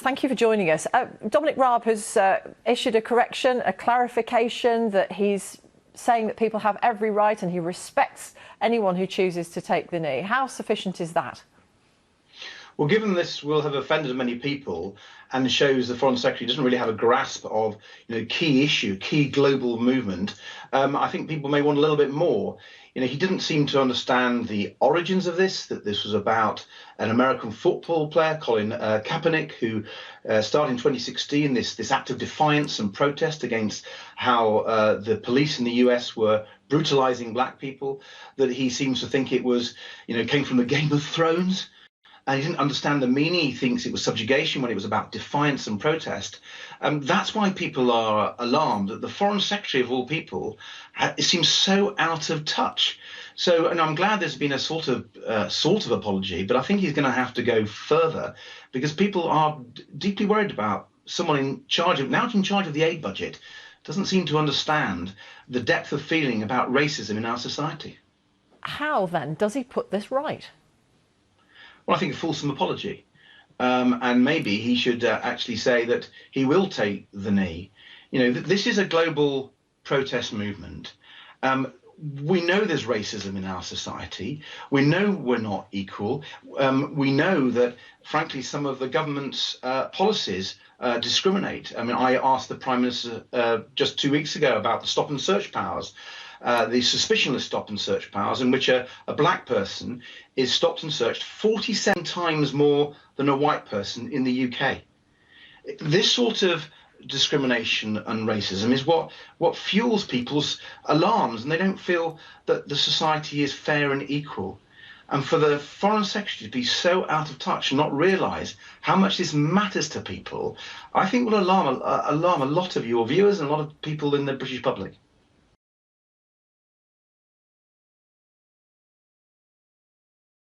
Thank you for joining us. Dominic Raab has issued a correction, a clarification that he's saying that people have every right and he respects anyone who chooses to take the knee. How sufficient is that? Well, given this will have offended many people and shows the Foreign Secretary doesn't really have a grasp of key issue, key global movement, I think people may want a little bit more. He didn't seem to understand the origins of this, that this was about an American football player, Colin Kaepernick, who started in 2016 this act of defiance and protest against how the police in the US were brutalizing black people, that he seems to think it was, came from the Game of Thrones. And he didn't understand the meaning. He thinks it was subjugation when it was about defiance and protest. That's why people are alarmed that the Foreign Secretary of all people seems so out of touch. So, and I'm glad there's been a sort of apology, but I think he's going to have to go further because people are deeply worried about someone in charge of the aid budget doesn't seem to understand the depth of feeling about racism in our society. How then does he put this right? Well, I think a fulsome apology. And maybe he should actually say that he will take the knee. This is a global protest movement. We know there's racism in our society. We know we're not equal. We know that, frankly, some of the government's policies discriminate. I mean, I asked the Prime Minister just 2 weeks ago about the stop and search powers. The suspicionless stop and search powers, in which a black person is stopped and searched 47 times more than a white person in the UK. This sort of discrimination and racism is what fuels people's alarms, and they don't feel that the society is fair and equal. And for the Foreign Secretary to be so out of touch and not realise how much this matters to people, I think will alarm a lot of your viewers and a lot of people in the British public.